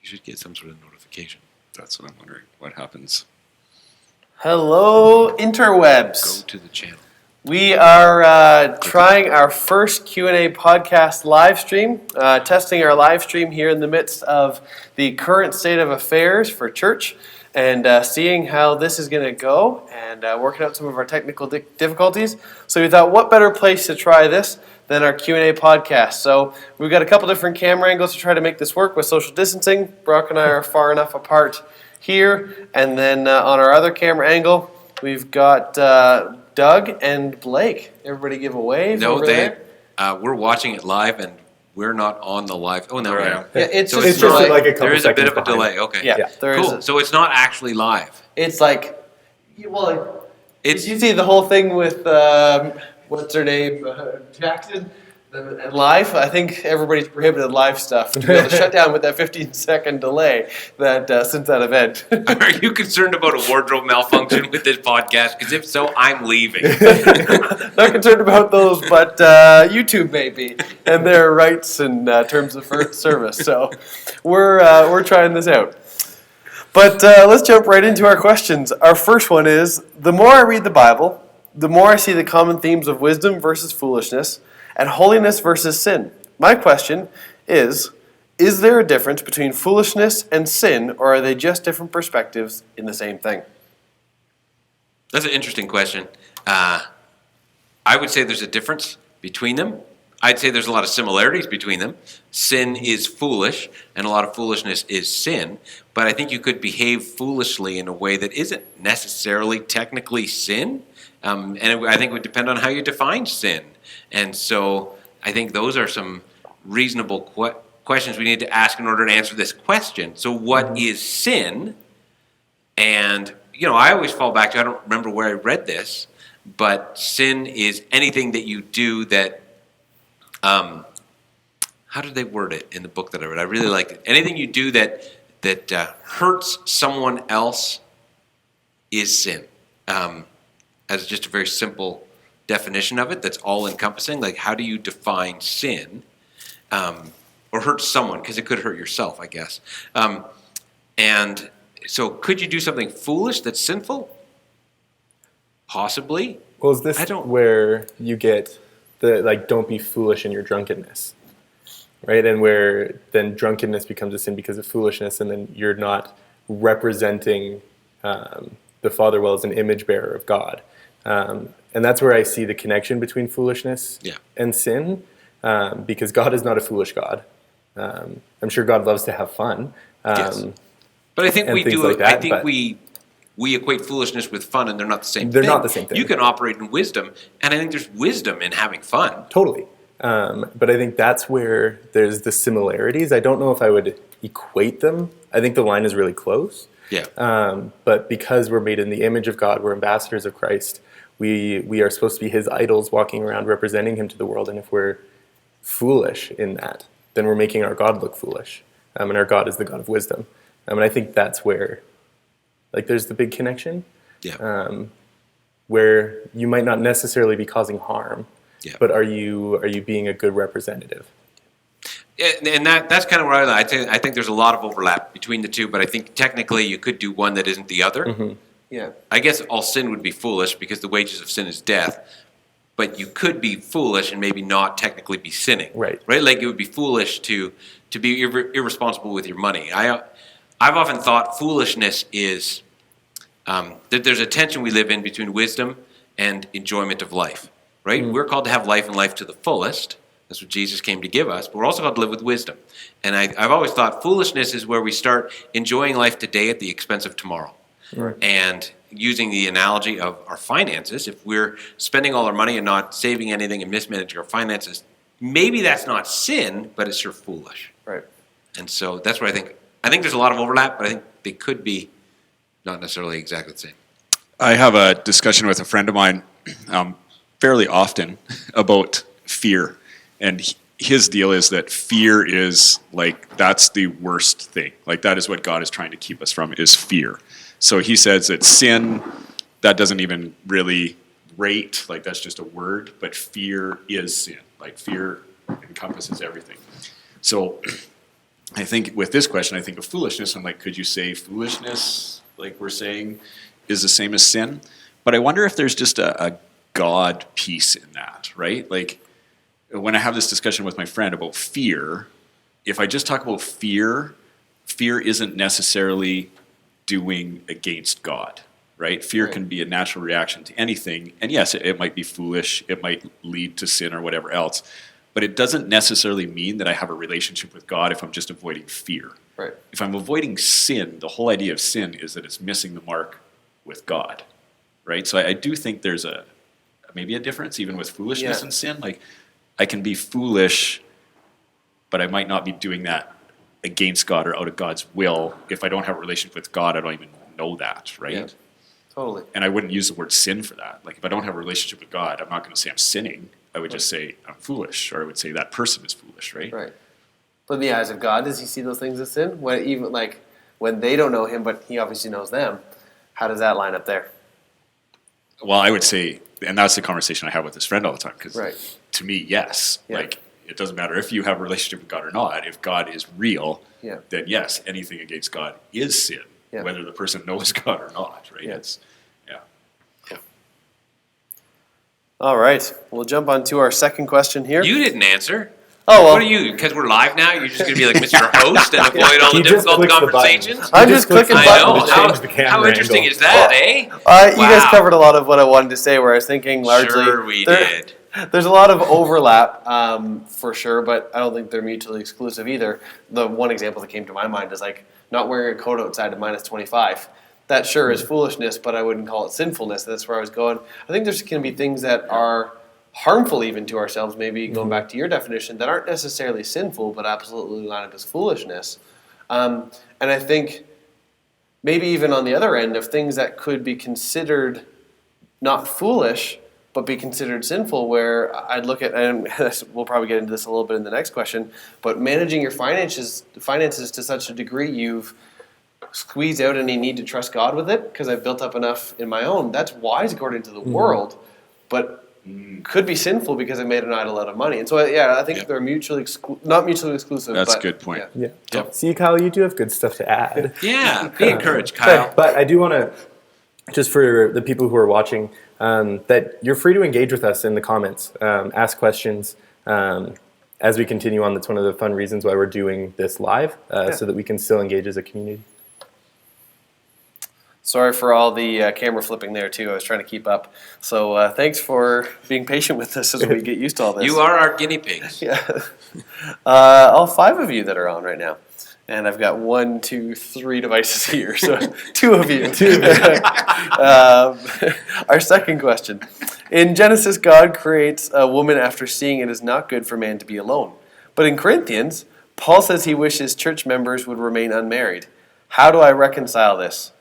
should get some sort of notification. That's what I'm wondering. What happens? Hello, interwebs. Go to the channel. We are trying our first Q&A podcast live stream, testing our live stream here in the midst of the current state of affairs for church, and seeing how this is going to go, and working out some of our technical difficulties. So we thought, what better place to try this than our Q&A podcast? So we've got a couple different camera angles to try to make this work with social distancing. Brock and I are far enough apart here, and then on our other camera angle, we've got Doug and Blake. Everybody give a wave. No, over there. we're watching it live, and we're not on the live. Oh, no, Right. we are. Yeah, it's So just not like a couple there is a bit seconds of a behind. delay. Okay. yeah, there is. Cool. So it's not actually live. It's like, well, It's did you see the whole thing with what's her name, Jackson? Live? I think everybody's prohibited live stuff to be able to shut down with that 15-second delay that since that event. Are you concerned about a wardrobe malfunction with this podcast? Because if so, I'm leaving. Not concerned about those, but YouTube may be, and their rights and terms of service. So we're trying this out. But let's jump right into our questions. Our first one is, the more I read the Bible, the more I see the common themes of wisdom versus foolishness, and holiness versus sin. My question is there a difference between foolishness and sin, or are they just different perspectives in the same thing? That's an interesting question. I would say there's a difference between them. I'd say there's a lot of similarities between them. Sin is foolish, and a lot of foolishness is sin. But I think you could behave foolishly in a way that isn't necessarily technically sin. I think it would depend on how you define sin. And so I think those are some reasonable questions we need to ask in order to answer this question. So what is sin? And, I always fall back to, I don't remember where I read this, but sin is anything that you do that, how did they word it in the book that I read? I really liked it. Anything you do that hurts someone else is sin. As just a very simple definition of it that's all-encompassing. Like, how do you define sin? Or hurt someone, because it could hurt yourself, I guess. And so could you do something foolish that's sinful? Possibly. Well, is this where you get the, don't be foolish in your drunkenness, right? And where then drunkenness becomes a sin because of foolishness, and then you're not representing the Father well as an image bearer of God. And that's where I see the connection between foolishness and sin, because God is not a foolish God. I'm sure God loves to have fun. Yes. But I think we do. Like that, I think we equate foolishness with fun, and they're not the same thing. They're not the same thing. You can operate in wisdom, and I think there's wisdom in having fun. Totally. But I think that's where there's the similarities. I don't know if I would equate them. I think the line is really close. Yeah. But because we're made in the image of God, we're ambassadors of Christ. We are supposed to be his idols, walking around representing him to the world. And if we're foolish in that, then we're making our God look foolish. And our God is the God of wisdom. And I think that's where, there's the big connection. Yeah. Where you might not necessarily be causing harm, but are you being a good representative? And that's kind of where I think there's a lot of overlap between the two, but I think technically you could do one that isn't the other. Mm-hmm. Yeah. I guess all sin would be foolish because the wages of sin is death, but you could be foolish and maybe not technically be sinning. Right. Like it would be foolish to be irresponsible with your money. I've often thought foolishness is that there's a tension we live in between wisdom and enjoyment of life, right? Mm. We're called to have life and life to the fullest. That's what Jesus came to give us, but we're also called to live with wisdom. And I've always thought foolishness is where we start enjoying life today at the expense of tomorrow. Right. And using the analogy of our finances, if we're spending all our money and not saving anything and mismanaging our finances, maybe that's not sin, but it's sure foolish. Right. And so that's what I think there's a lot of overlap, but I think they could be not necessarily exactly the same. I have a discussion with a friend of mine fairly often about fear. And his deal is that fear is that's the worst thing. That is what God is trying to keep us from, is fear. So he says that sin, that doesn't even really rate, that's just a word, but fear is sin. Fear encompasses everything. So I think with this question, I think of foolishness. I'm like, could you say foolishness, like we're saying, is the same as sin? But I wonder if there's just a God piece in that, right? Like when I have this discussion with my friend about fear, if I just talk about fear, fear isn't necessarily doing against God, right? Fear can be a natural reaction to anything. And yes, it might be foolish. It might lead to sin or whatever else. But it doesn't necessarily mean that I have a relationship with God if I'm just avoiding fear. Right. If I'm avoiding sin, the whole idea of sin is that it's missing the mark with God, right? So I do think there's maybe a difference even with foolishness and sin. Like I can be foolish, but I might not be doing that against God or out of God's will. If I don't have a relationship with God, I don't even know that, right? Yeah, totally. And I wouldn't use the word sin for that. Like if I don't have a relationship with God, I'm not going to say I'm sinning. I would just say I'm foolish, or I would say that person is foolish, right? Right. But in the eyes of God, does he see those things as sin? When they don't know him, but he obviously knows them, how does that line up there? Well, I would say, and that's the conversation I have with this friend all the time, because to me, yes. Yeah. Like it doesn't matter if you have a relationship with God or not. If God is real, then yes, anything against God is sin, whether the person knows God or not, right? Yeah. All right, we'll jump on to our second question here. You didn't answer. Oh, well. What are you? Because we're live now, you're just going to be like Mr. Host and avoid all the difficult conversations? I'm just clicking I buttons. know. to change the camera How interesting angle. is that, eh? You guys covered a lot of what I wanted to say, where I was thinking largely. Sure we did. There's a lot of overlap, for sure, but I don't think they're mutually exclusive either. The one example that came to my mind is like not wearing a coat outside of minus 25. That sure is foolishness, but I wouldn't call it sinfulness. That's where I was going. I think there's going to be things that are harmful even to ourselves, maybe going back to your definition, that aren't necessarily sinful, but absolutely line up as foolishness. And I think maybe even on the other end of things that could be considered not foolish, but be considered sinful, where I'd look at, and we'll probably get into this a little bit in the next question, but managing your finances to such a degree you've squeezed out any need to trust God with it, because I've built up enough in my own. That's wise according to the world, but could be sinful because I made an idol out of money. And so, I think they're not mutually exclusive. That's a good point. Yeah. See, Kyle, you do have good stuff to add. Yeah, be encouraged, Kyle. But I do want to, just for the people who are watching, that you're free to engage with us in the comments, ask questions as we continue on. That's one of the fun reasons why we're doing this live, so that we can still engage as a community. Sorry for all the camera flipping there, too. I was trying to keep up. So thanks for being patient with us as we get used to all this. You are our guinea pigs. Yeah. All 5 of you that are on right now. And I've got 1, 2, 3 devices here, so 2 of you. Our second question. In Genesis, God creates a woman after seeing it is not good for man to be alone. But in Corinthians, Paul says he wishes church members would remain unmarried. How do I reconcile this?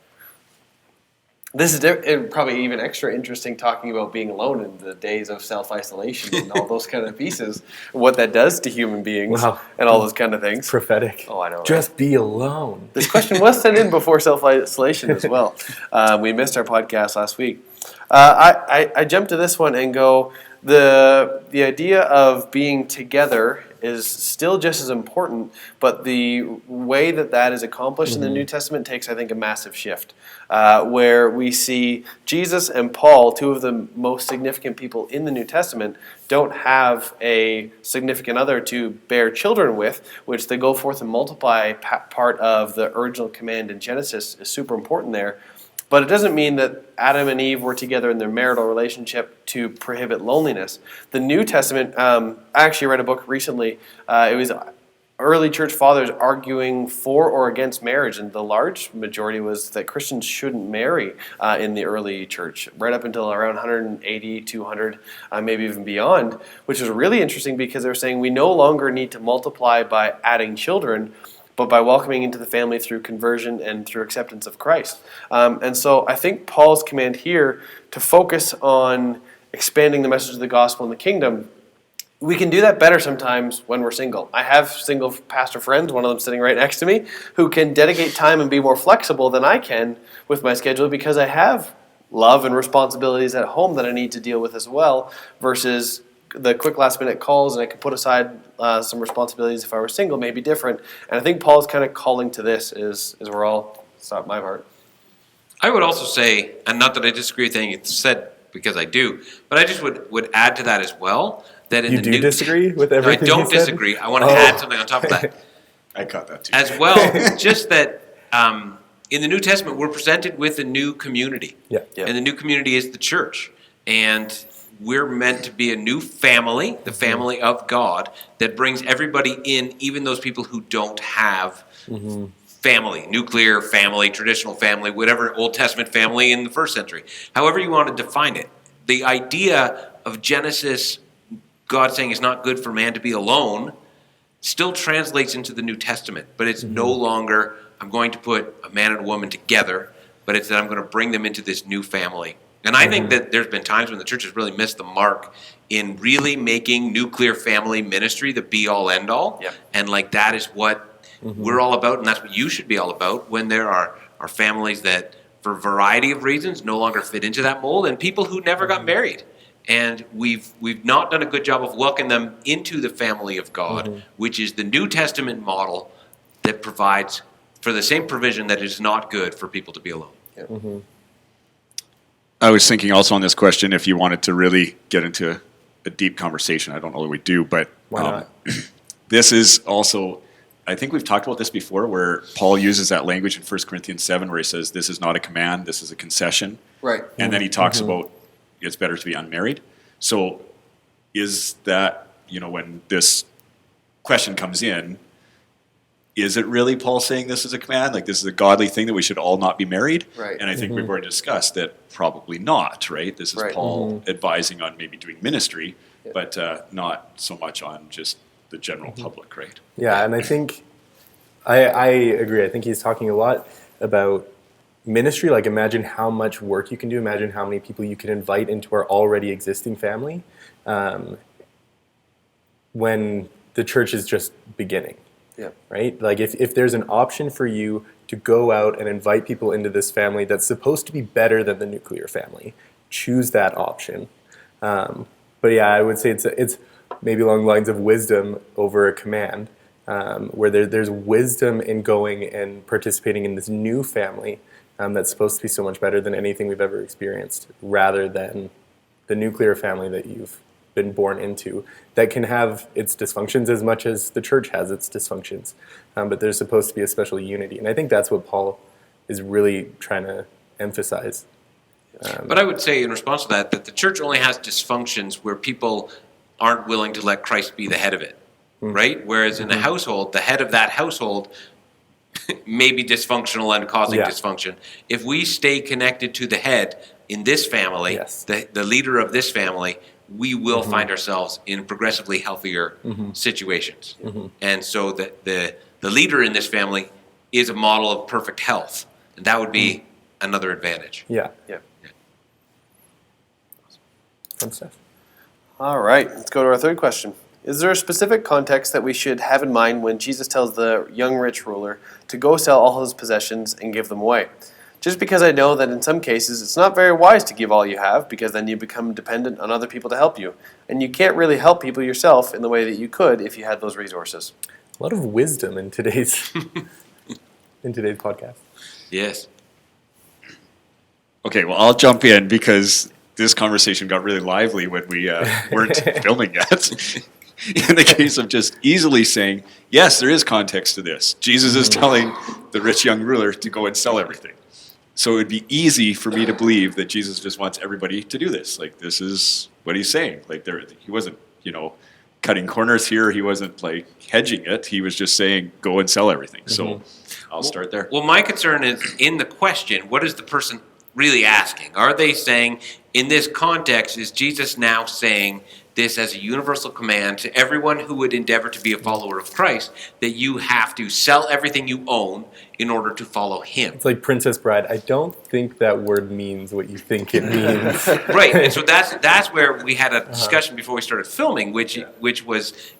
This is probably even extra interesting talking about being alone in the days of self-isolation and all those kind of pieces, what that does to human beings and all those kind of things. Prophetic. Oh, I know. Just be alone. This question was sent in before self-isolation as well. We missed our podcast last week. I jumped to this one and go, the idea of being together is still just as important, but the way that is accomplished in the New Testament takes, I think, a massive shift, where we see Jesus and Paul, 2 of the most significant people in the New Testament, don't have a significant other to bear children with, which the go forth and multiply part of the original command in Genesis is super important there. But it doesn't mean that Adam and Eve were together in their marital relationship to prohibit loneliness. The New Testament, I actually read a book recently. It was early church fathers arguing for or against marriage, and the large majority was that Christians shouldn't marry in the early church, right up until around 180, 200, maybe even beyond, which is really interesting because they're saying we no longer need to multiply by adding children, but by welcoming into the family through conversion and through acceptance of Christ. And so I think Paul's command here to focus on expanding the message of the gospel in the kingdom, we can do that better sometimes when we're single. I have single pastor friends, one of them sitting right next to me, who can dedicate time and be more flexible than I can with my schedule because I have love and responsibilities at home that I need to deal with as well, versus the quick last minute calls, and I could put aside some responsibilities if I were single, maybe different. And I think Paul's kind of calling to this is we're all, it's not my part. I would also say, and not that I disagree with anything you said, because I do, but I just would add to that as well, that in You the do new disagree with No, I everything don't he said? disagree. I want to add something on top of that. I caught that too. As well, just that in the New Testament, we're presented with a new community. Yeah. And the new community is the church. And we're meant to be a new family, the family of God, that brings everybody in, even those people who don't have family, nuclear family, traditional family, whatever, Old Testament family in the first century. However you want to define it. The idea of Genesis, God saying it's not good for man to be alone, still translates into the New Testament. But it's no longer, I'm going to put a man and a woman together, but it's that I'm going to bring them into this new family. And I think that there's been times when the church has really missed the mark in really making nuclear family ministry the be-all, end-all. Yeah. And like that is what we're all about, and that's what you should be all about when there are families that, for a variety of reasons, no longer fit into that mold, and people who never got married. And we've not done a good job of welcoming them into the family of God, which is the New Testament model that provides for the same provision that is not good for people to be alone. Yeah. I was thinking also on this question, if you wanted to really get into a deep conversation, I don't know that we do, but Why not? this is also, I think we've talked about this before, where Paul uses that language in 1 Corinthians 7 where he says, this is not a command, this is a concession. Right. And then he talks about it's better to be unmarried. So is that, when this question comes in, is it really Paul saying this is a command? Like this is a godly thing that we should all not be married? Right. And I think we've already discussed that probably not, right? This is Right. Paul advising on maybe doing ministry, but not so much on just the general public, right? Yeah, and I think I agree. I think he's talking a lot about ministry. Like, imagine how much work you can do. Imagine how many people you can invite into our already existing family when the church is just beginning. Yeah. Right? Like, if there's an option for you to go out and invite people into this family that's supposed to be better than the nuclear family, choose that option. But yeah, I would say it's maybe along the lines of wisdom over a command, where there's wisdom in going and participating in this new family that's supposed to be so much better than anything we've ever experienced, rather than the nuclear family that you've been born into, that can have its dysfunctions as much as the church has its dysfunctions. But there's supposed to be a special unity. And I think that's what Paul is really trying to emphasize. But I would say in response to that the church only has dysfunctions where people aren't willing to let Christ be the head of it, right? Whereas in the household, the head of that household may be dysfunctional and causing dysfunction. If we stay connected to the head in this family, the leader of this family, we will find ourselves in progressively healthier situations. And so the leader in this family is a model of perfect health, and that would be another advantage. Yeah. Fun stuff. All right, let's go to our third question. Is there a specific context that we should have in mind when Jesus tells the young rich ruler to go sell all his possessions and give them away? Just because I know that in some cases it's not very wise to give all you have, because then you become dependent on other people to help you. And you can't really help people yourself in the way that you could if you had those resources. A lot of wisdom in today's podcast. Yes. Okay, well, I'll jump in because this conversation got really lively when we weren't filming yet. In the case of just easily saying, yes, there is context to this. Jesus is telling the rich young ruler to go and sell everything. So it would be easy for me to believe that Jesus just wants everybody to do this. Like, this is what he's saying. Like, he wasn't, cutting corners here. He wasn't, hedging it. He was just saying, go and sell everything. So I'll start there. Well, my concern is in the question, what is the person really asking? Are they saying, in this context, is Jesus now saying this as a universal command to everyone who would endeavor to be a follower of Christ, that you have to sell everything you own in order to follow him? It's like Princess Bride. I don't think that word means what you think it means. Right, and so that's where we had a discussion before we started filming, which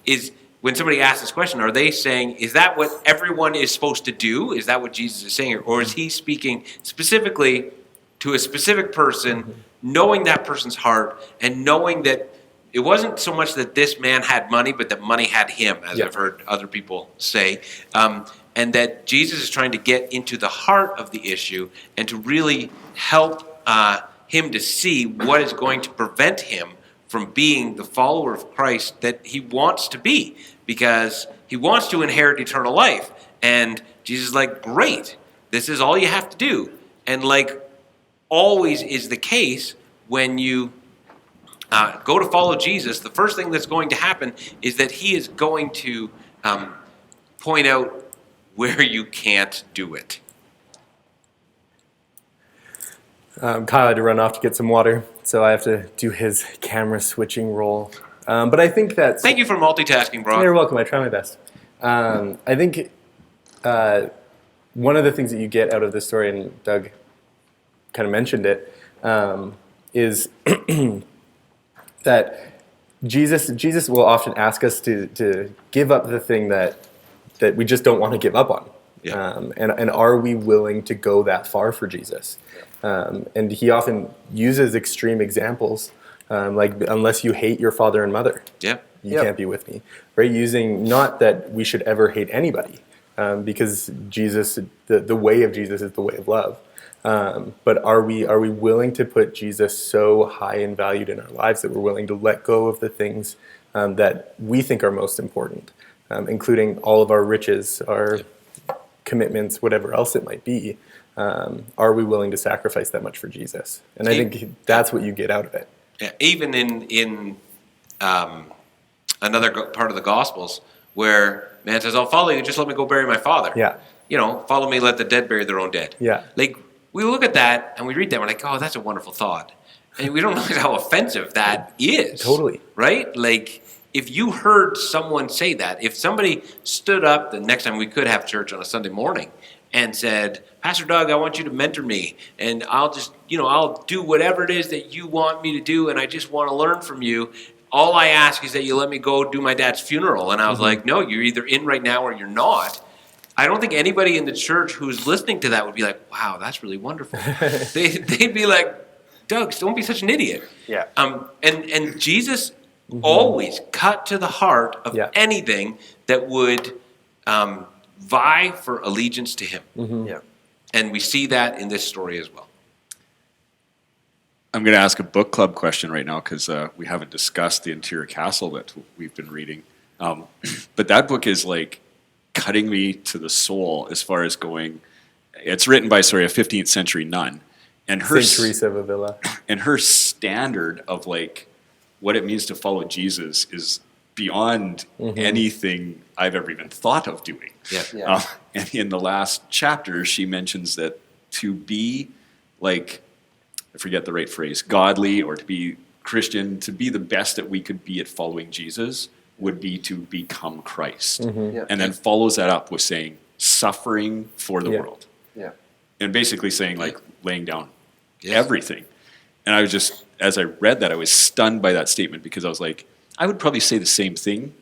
is when somebody asks this question, are they saying, is that what everyone is supposed to do? Is that what Jesus is saying? Or is he speaking specifically to a specific person, knowing that person's heart, and knowing that it wasn't so much that this man had money, but that money had him, as Yeah. I've heard other people say. And that Jesus is trying to get into the heart of the issue and to really help him to see what is going to prevent him from being the follower of Christ that he wants to be, because he wants to inherit eternal life. And Jesus is like, great, this is all you have to do. And like always is the case, when you go to follow Jesus, the first thing that's going to happen is that he is going to point out where you can't do it. Kyle had to run off to get some water, so I have to do his camera switching role. But I think that's... Thank you for multitasking, Brock. You're welcome. I try my best. I think one of the things that you get out of this story, and Doug kind of mentioned it, is that Jesus will often ask us to give up the thing that we just don't want to give up on. Yeah. And are we willing to go that far for Jesus? And he often uses extreme examples, like unless you hate your father and mother, Yeah. you can't be with me. Right? Using not that we should ever hate anybody, because Jesus, the way of Jesus is the way of love. But are we willing to put Jesus so high and valued in our lives that we're willing to let go of the things that we think are most important, including all of our riches, our commitments, whatever else it might be? Are we willing to sacrifice that much for Jesus? And I think that's what you get out of it. Yeah. Even in another part of the Gospels, where man says, "I'll follow you, just let me go bury my father." Yeah. Follow me, let the dead bury their own dead. Yeah. Like, we look at that and we read that, we're like, oh, that's a wonderful thought. And we don't realize how offensive that is. Totally. Right? Like, if you heard someone say that, if somebody stood up the next time we could have church on a Sunday morning and said, Pastor Doug, I want you to mentor me, and I'll just, I'll do whatever it is that you want me to do, and I just want to learn from you. All I ask is that you let me go do my dad's funeral. And I was like, no, you're either in right now or you're not. I don't think anybody in the church who's listening to that would be like, wow, that's really wonderful. They'd be like, Doug, don't be such an idiot. Yeah. And Jesus always cut to the heart of anything that would vie for allegiance to him. Yeah. And we see that in this story as well. I'm going to ask a book club question right now because we haven't discussed The Interior Castle that we've been reading. But that book is like cutting me to the soul as far as going. It's written by, a 15th century nun. And her Saint Teresa of Avila. And her standard of like what it means to follow Jesus is beyond anything I've ever even thought of doing. Yeah. And in the last chapter, she mentions that to be like, I forget the right phrase, godly or to be Christian, to be the best that we could be at following Jesus would be to become Christ. Yeah. And then follows that up with saying suffering for the world. Yeah. And basically saying like laying down everything. And I was just, as I read that, I was stunned by that statement because I was like, I would probably say the same thing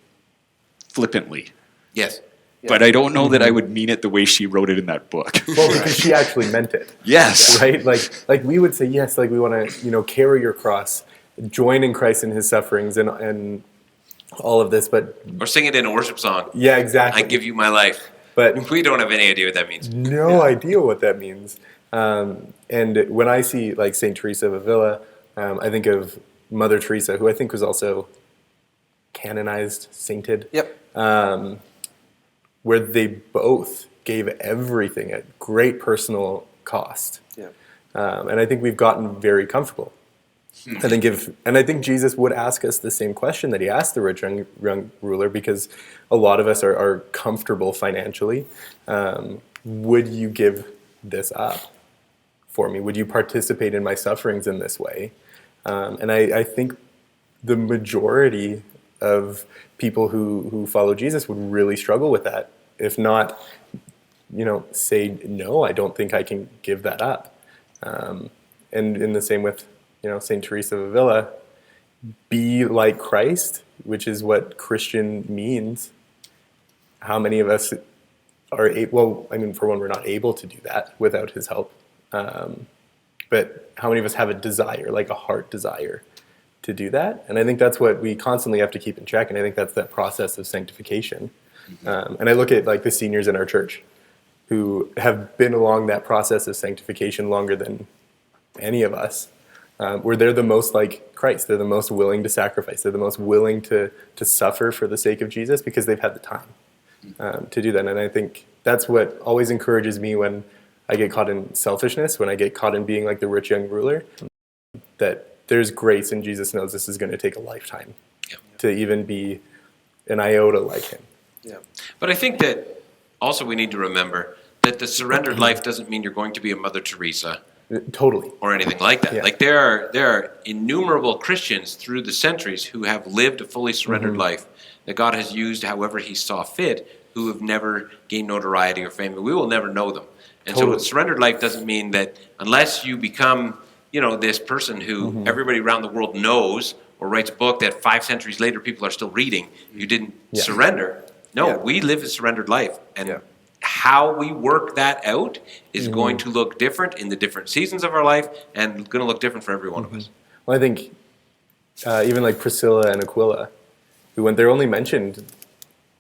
flippantly. Yes. But I don't know that I would mean it the way she wrote it in that book. Well, because she actually meant it. Yes. Right? Like we would say, yes, like we want to, carry your cross, join in Christ in his sufferings and all of this, but... Or sing it in a worship song. Yeah, exactly. I give you my life. But we don't have any idea what that means. No idea what that means. And when I see like Saint Teresa of Avila, I think of Mother Teresa, who I think was also canonized, sainted. Yep. Where they both gave everything at great personal cost. Yeah. And I think we've gotten very comfortable. I think Jesus would ask us the same question that he asked the rich young ruler, because a lot of us are comfortable financially. Would you give this up for me? Would you participate in my sufferings in this way? And I think the majority of people who follow Jesus would really struggle with that. If not, say, no, I don't think I can give that up. And in the same with, Saint Teresa of Avila, be like Christ, which is what Christian means. How many of us are able, for one, we're not able to do that without his help. But how many of us have a desire, like a heart desire, to do that. And I think that's what we constantly have to keep in check. And I think that's that process of sanctification. And I look at like the seniors in our church who have been along that process of sanctification longer than any of us, where they're the most like Christ. They're the most willing to sacrifice. They're the most willing to suffer for the sake of Jesus because they've had the time to do that. And I think that's what always encourages me when I get caught in selfishness, when I get caught in being like the rich young ruler, that there's grace and Jesus knows this is going to take a lifetime to even be an iota like him. Yeah. But I think that also we need to remember that the surrendered life doesn't mean you're going to be a Mother Teresa. Totally. Or anything like that. Yeah. Like there are innumerable Christians through the centuries who have lived a fully surrendered life that God has used however he saw fit, who have never gained notoriety or fame. We will never know them. And so surrendered life doesn't mean that unless you become, this person who everybody around the world knows or writes a book that 5 centuries later people are still reading, you didn't surrender. No, we live a surrendered life. And how we work that out is going to look different in the different seasons of our life and going to look different for every one of us. Well, I think even like Priscilla and Aquila, they're only mentioned,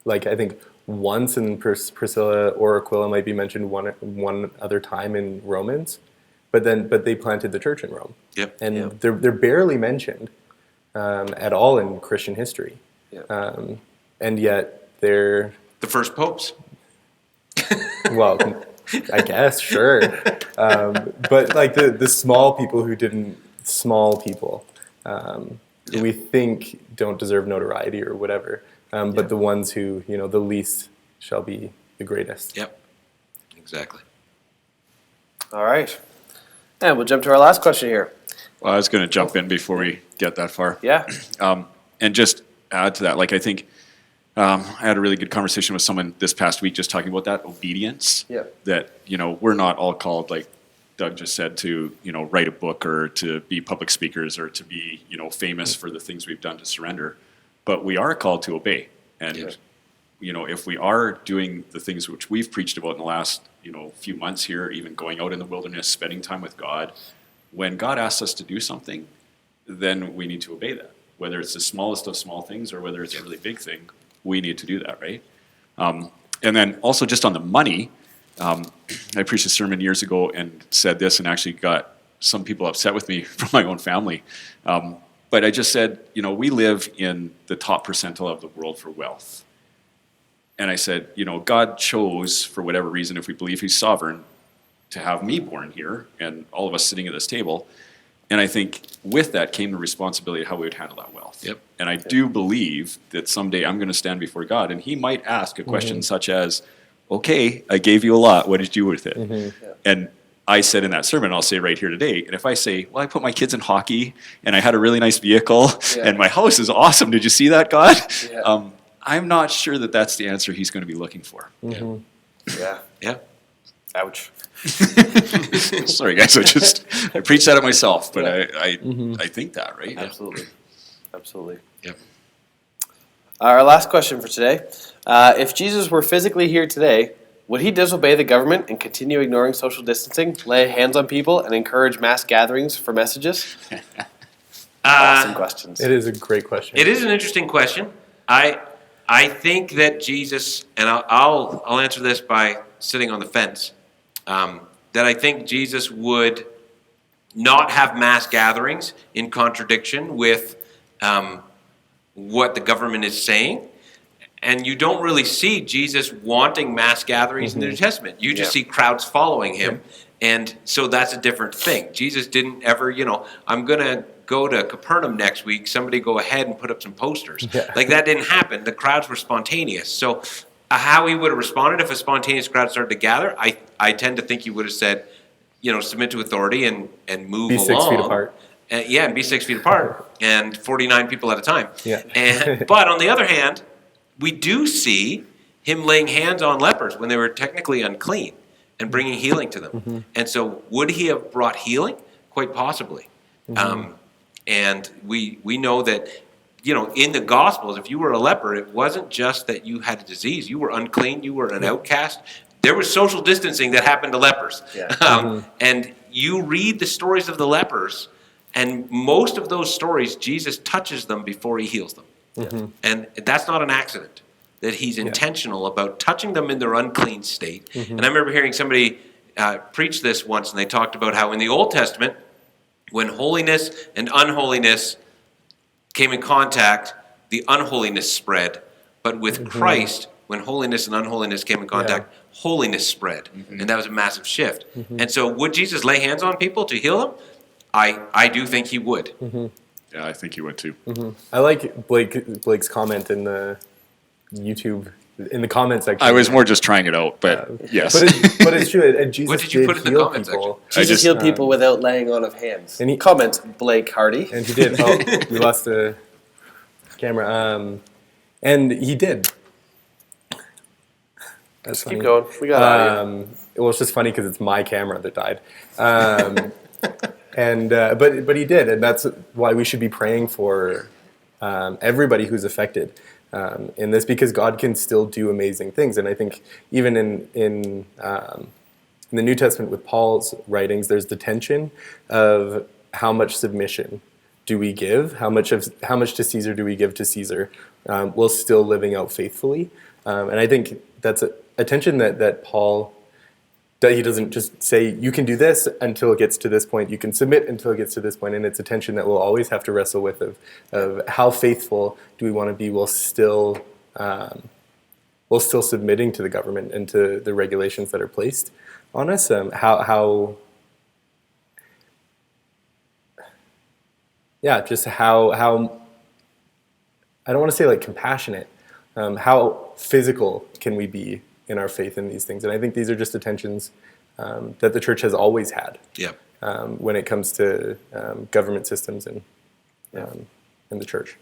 like I think once in Priscilla or Aquila might be mentioned one other time in Romans, but they planted the church in Rome. Yep. And they're barely mentioned at all in Christian history. Yep. And yet they're... The first popes. Well, I guess, sure. But like the small people who didn't, who we think don't deserve notoriety or whatever, but the ones who, the least shall be the greatest. Yep, exactly. All right. And we'll jump to our last question here. Well, I was going to jump in before we get that far. Yeah. And just add to that, like I think I had a really good conversation with someone this past week just talking about that obedience. Yeah. That, we're not all called, like Doug just said, to, write a book or to be public speakers or to be, famous for the things we've done to surrender. But we are called to obey. And, if we are doing the things which we've preached about in the last, few months here, even going out in the wilderness, spending time with God, when God asks us to do something, then we need to obey that. Whether it's the smallest of small things or whether it's a really big thing, we need to do that, right? And then also just on the money, I preached a sermon years ago and said this and actually got some people upset with me from my own family. But I just said, we live in the top percentile of the world for wealth. And I said, God chose, for whatever reason, if we believe he's sovereign, to have me born here and all of us sitting at this table. And I think with that came the responsibility of how we would handle that wealth. Yep. And I do believe that someday I'm going to stand before God and he might ask a question such as, okay, I gave you a lot. What did you do with it? And I said in that sermon, I'll say right here today, and if I say, well, I put my kids in hockey and I had a really nice vehicle and my house is awesome. Did you see that, God? Yeah. I'm not sure that that's the answer he's going to be looking for. Yeah. Yeah. Ouch. Sorry, guys. I preached that at myself, but I think that, right? Absolutely. Absolutely. Yep. Our last question for today. If Jesus were physically here today, would he disobey the government and continue ignoring social distancing, lay hands on people, and encourage mass gatherings for messages? Awesome questions. It is a great question. It is an interesting question. I think that Jesus, and I'll answer this by sitting on the fence, that I think Jesus would not have mass gatherings in contradiction with what the government is saying. And you don't really see Jesus wanting mass gatherings in the New Testament. You just see crowds following him. And so that's a different thing. Jesus didn't ever, I'm going to go to Capernaum next week. Somebody go ahead and put up some posters. Like that didn't happen. The crowds were spontaneous. So how he would have responded if a spontaneous crowd started to gather, I tend to think he would have said, submit to authority and move along. Be 6 feet apart. And be 6 feet apart and 49 people at a time. Yeah. But on the other hand, we do see him laying hands on lepers when they were technically unclean and bringing healing to them. And so would he have brought healing? Quite possibly. And we know that, in the Gospels, if you were a leper, it wasn't just that you had a disease. You were unclean. You were an outcast. There was social distancing that happened to lepers. And you read the stories of the lepers, And most of those stories, Jesus touches them before he heals them. And that's not an accident, that he's intentional about touching them in their unclean state. And I remember hearing somebody preach this once, and they talked about how in the Old Testament, when holiness and unholiness came in contact, the unholiness spread. But with Christ, when holiness and unholiness came in contact, holiness spread. And that was a massive shift. And so would Jesus lay hands on people to heal them? I do think he would. Yeah, I think he would too. I like Blake's comment in the YouTube, in the comment section. I was more just trying it out, but yes. But it's true. And Jesus What did you put in the heal comment people. Jesus healed people without laying on of hands. And he- Comments, Blake Hardy. And he did. Oh, we lost the camera. And he did. That's funny. Keep going. We got audio. Well, it's just funny because it's my camera that died. But he did, and that's why we should be praying for everybody who's affected in this, because God can still do amazing things. And I think even in the New Testament with Paul's writings, there's the tension of how much submission do we give, how much to Caesar do we give to Caesar, while still living out faithfully. And I think that's a tension that Paul, that he doesn't just say, you can do this until it gets to this point, you can submit until it gets to this point, and it's a tension that we'll always have to wrestle with of how faithful do we want to be while still submitting to the government and to the regulations that are placed on us. How I don't want to say like compassionate, how physical can we be in our faith in these things? And I think these are just the tensions that the church has always had when it comes to government systems and in the church.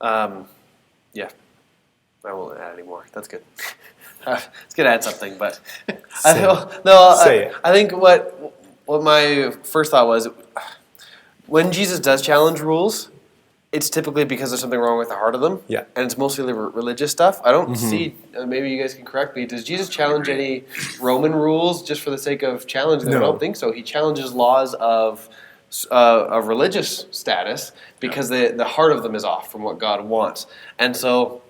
Yeah. I won't add any more. That's good. I was going to add something, but I think what my first thought was, when Jesus does challenge rules, it's typically because there's something wrong with the heart of them. Yeah. And it's mostly the religious stuff. I don't see, maybe you guys can correct me, does Jesus challenge any Roman rules just for the sake of challenging them? No. I don't think so. He challenges laws of religious status because the heart of them is off from what God wants. And so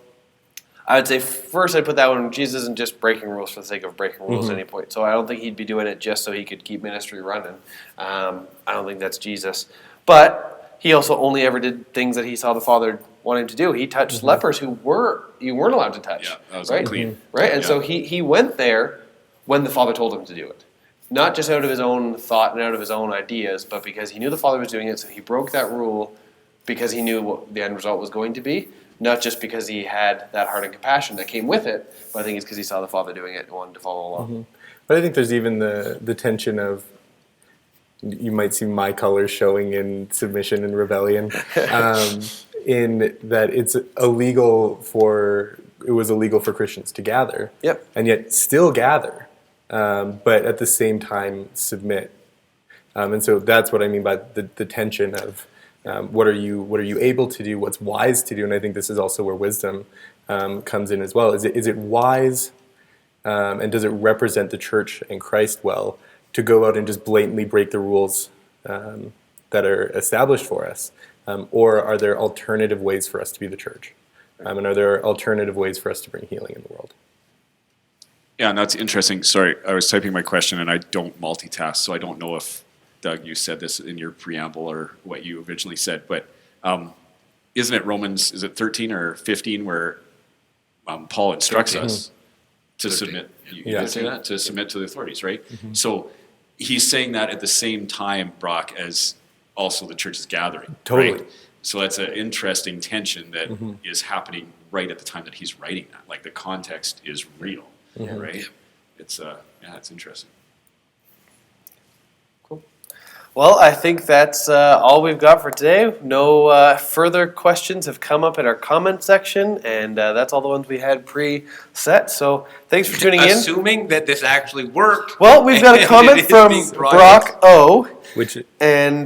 I would say first I'd put that one, Jesus isn't just breaking rules for the sake of breaking rules at any point. So I don't think he'd be doing it just so he could keep ministry running. I don't think that's Jesus. But he also only ever did things that he saw the Father want him to do. He touched lepers you weren't allowed to touch. Yeah, that was right? unclean. Right? And so he went there when the Father told him to do it. Not just out of his own thought and out of his own ideas, but because he knew the Father was doing it, so he broke that rule because he knew what the end result was going to be, not just because he had that heart and compassion that came with it, but I think it's because he saw the Father doing it and wanted to follow along. But I think there's even the tension of, you might see my colors showing in submission and rebellion, in that it was illegal for Christians to gather, and yet still gather, but at the same time submit. And so that's what I mean by the tension of what are you able to do, what's wise to do, and I think this is also where wisdom comes in as well. Is it wise, and does it represent the church and Christ well to go out and just blatantly break the rules that are established for us? Or are there alternative ways for us to be the church? And are there alternative ways for us to bring healing in the world? Yeah, and that's interesting. Sorry, I was typing my question and I don't multitask, so I don't know if, Doug, you said this in your preamble or what you originally said, but isn't it Romans, is it 13 or 15 where Paul instructs 13. us to submit? You Yeah. did say that? To submit to the authorities, right? So he's saying that at the same time, Brock, as also the church is gathering. Totally. Right? So that's an interesting tension that is happening right at the time that he's writing that. Like the context is real, right? It's it's interesting. Well, I think that's all we've got for today. No further questions have come up in our comment section, and that's all the ones we had pre-set. So thanks for tuning in. Assuming that this actually worked. Well, we've got a and comment it is from being Brock O. Which and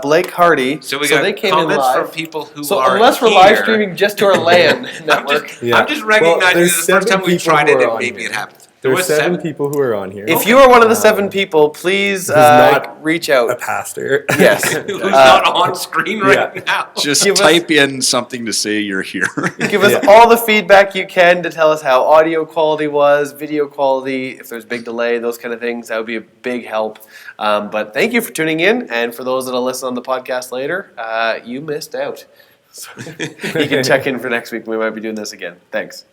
Blake Hardy. So we got they came comments in live. from people who So are unless we're here, live streaming just to our LAN network. I'm just recognizing Well, this is the there's first time 7 we've people tried who it are and on maybe here. it happened. There's was seven seven? people who are on here. If you are one of the 7 people, please not reach a out. pastor. Yes. Who's not on screen right yeah. now? Just Give us- type in something to say you're here. Give us Yeah. all the feedback you can to tell us how audio quality was, video quality, if there's big delay, those kind of things. That would be a big help. But thank you for tuning in. And for those that will listen on the podcast later, you missed out. So you can check in for next week. We might be doing this again. Thanks.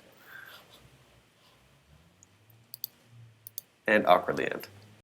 And awkwardly end.